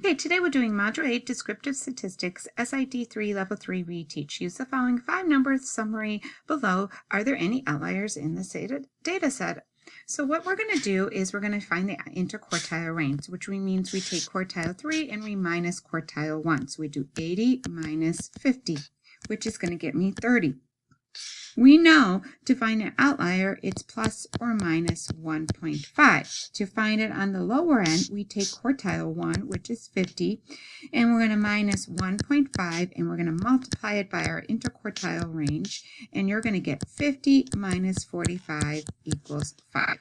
Okay, today we're doing Module 8 Descriptive Statistics, S.ID.3 Level 3 Reteach. Use the following 5-number summary below. Are there any outliers in the data set? So what we're going to do is we're going to find the interquartile range, which means we take quartile 3 and we minus quartile 1. So we do 80 minus 50, which is going to get me 30. We know to find an outlier, it's plus or minus 1.5. To find it on the lower end, we take quartile 1, which is 50, and we're going to minus 1.5, and we're going to multiply it by our interquartile range, and you're going to get 50 minus 45 equals 5.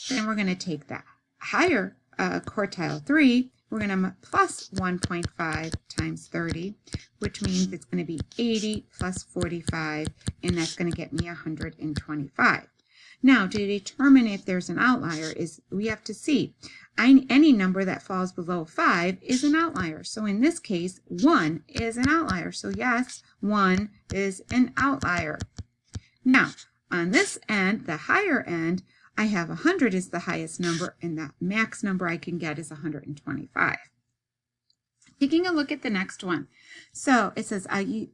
Then we're going to take that higher quartile 3, we're going to plus 1.5 times 30, which means it's going to be 80 plus 45, and that's going to get me 125. Now, to determine if there's an outlier, we have to see any number that falls below 5 is an outlier. So in this case, 1 is an outlier. So yes, 1 is an outlier. Now, on this end, the higher end, I have 100 is the highest number, and the max number I can get is 125. Taking a look at the next one. So it says,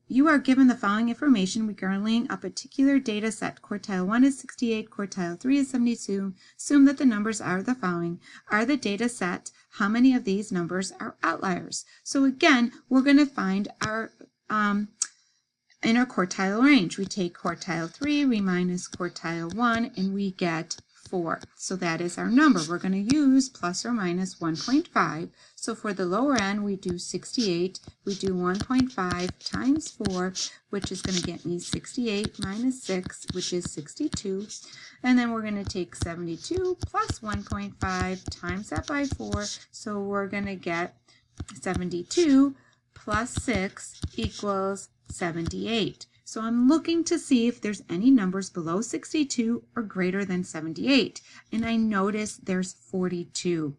you are given the following information regarding a particular data set. Quartile 1 is 68, quartile 3 is 72. Assume that the numbers are the following. Are the data set, how many of these numbers are outliers? So again, we're going to find our interquartile range. We take quartile 3, we minus quartile 1, and we get 4. So that is our number. We're going to use plus or minus 1.5. So for the lower end, we do 68. We do 1.5 times 4, which is going to get me 68 minus 6, which is 62. And then we're going to take 72 plus 1.5 times that by 4. So we're going to get 72 plus 6 equals 78. So I'm looking to see if there's any numbers below 62 or greater than 78. And I notice there's 42.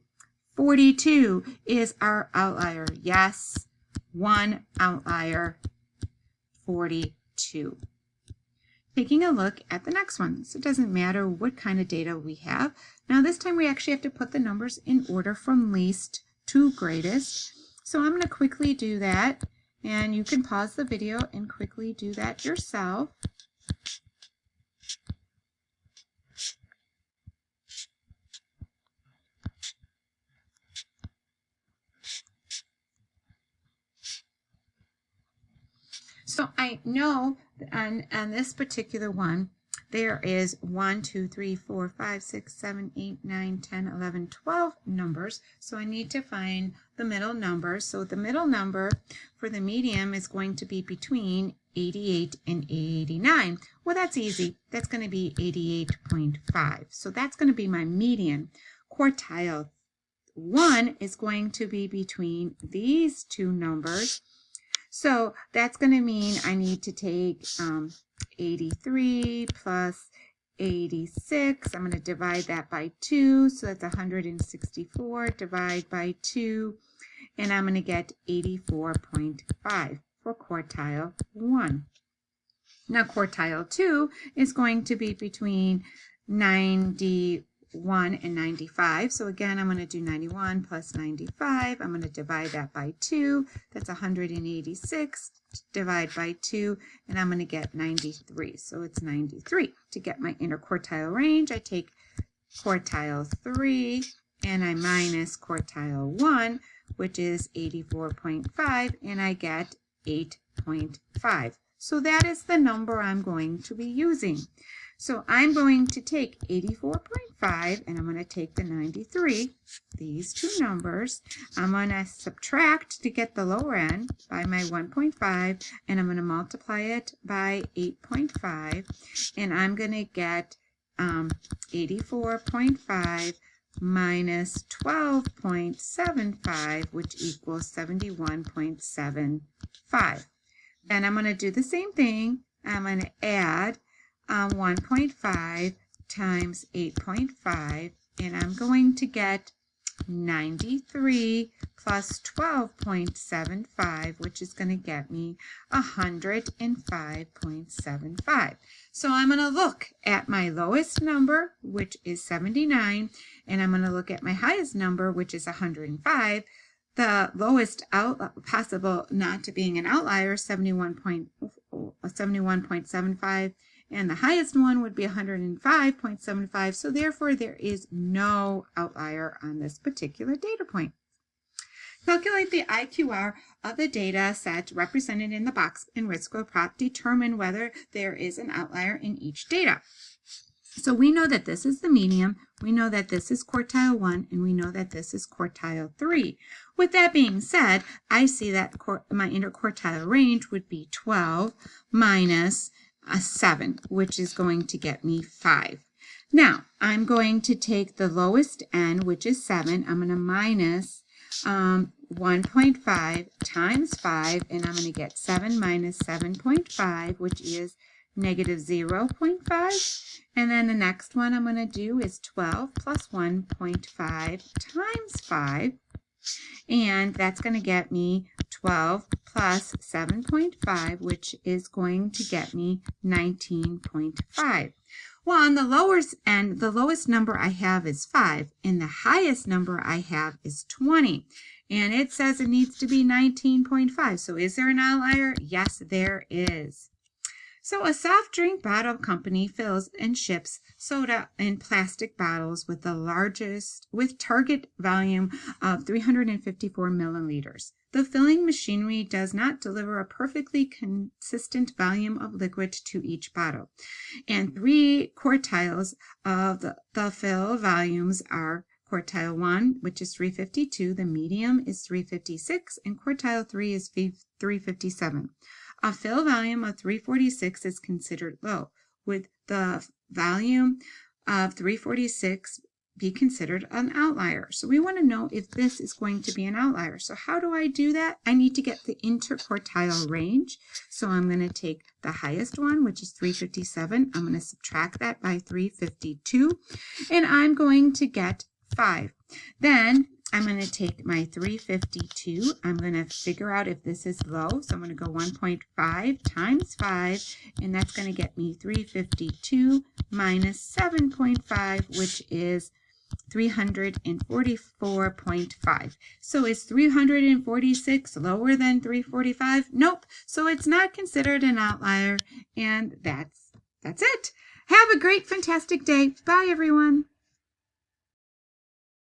42 is our outlier. Yes, one outlier, 42. Taking a look at the next one. So it doesn't matter what kind of data we have. Now this time we actually have to put the numbers in order from least to greatest. So I'm going to quickly do that. And you can pause the video and quickly do that yourself. So I know on this particular one, there is 1, 2, 3, 4, 5, 6, 7, 8, 9, 10, 11, 12 numbers. So I need to find the middle number. So the middle number for the medium is going to be between 88 and 89. Well, that's easy. That's going to be 88.5. So that's going to be my median. Quartile 1 is going to be between these two numbers. So that's going to mean I need to take 83 plus 86. I'm going to divide that by 2. So that's 164. Divide by 2. And I'm going to get 84.5 for quartile 1. Now quartile 2 is going to be between 91 and 95. So again, I'm going to do 91 plus 95. I'm going to divide that by 2. That's 186. Divide by 2, and I'm going to get 93. So it's 93. To get my interquartile range, I take quartile 3 and I minus quartile 1, which is 84.5, and I get 8.5. So that is the number I'm going to be using. So I'm going to take 84.5 and I'm going to take the 93, these two numbers. I'm going to subtract to get the lower end by my 1.5, and I'm going to multiply it by 8.5, and I'm going to get 84.5 minus 12.75, which equals 71.75. Then I'm going to do the same thing. I'm going to add 1.5 times 8.5, and I'm going to get 93 plus 12.75, which is going to get me 105.75. So I'm going to look at my lowest number, which is 79, and I'm going to look at my highest number, which is 105. The lowest possible not to being an outlier is 71.75, and the highest one would be 105.75. So therefore, there is no outlier on this particular data point. Calculate the IQR of the data set represented in the box in risk-score plot. Determine whether there is an outlier in each data. So we know that this is the medium, we know that this is quartile 1, and we know that this is quartile 3. With that being said, I see that my interquartile range would be 12 minus 7, which is going to get me 5. Now, I'm going to take the lowest n, which is 7. I'm going to minus 1.5 times 5, and I'm going to get 7 minus 7.5, which is negative 0.5. And then the next one I'm going to do is 12 plus 1.5 times 5. And that's going to get me 12 plus 7.5, which is going to get me 19.5. Well, on the lower end, the lowest number I have is 5, and the highest number I have is 20. And it says it needs to be 19.5. So is there an outlier? Yes, there is. So a soft drink bottle company fills and ships soda in plastic bottles with target volume of 354 milliliters. The filling machinery does not deliver a perfectly consistent volume of liquid to each bottle. And 3 quartiles of the fill volumes are quartile 1, which is 352, the medium is 356, and quartile 3 is 357. A fill volume of 346 is considered low. Would the volume of 346 be considered an outlier? So we want to know if this is going to be an outlier. So how do I do that? I need to get the interquartile range. So I'm going to take the highest one, which is 357. I'm going to subtract that by 352, and I'm going to get 5. Then I'm going to take my 352. I'm going to figure out if this is low. So I'm going to go 1.5 times 5, and that's going to get me 352 minus 7.5, which is 344.5. So is 346 lower than 345? Nope. So it's not considered an outlier, and that's it. Have a great, fantastic day. Bye, everyone.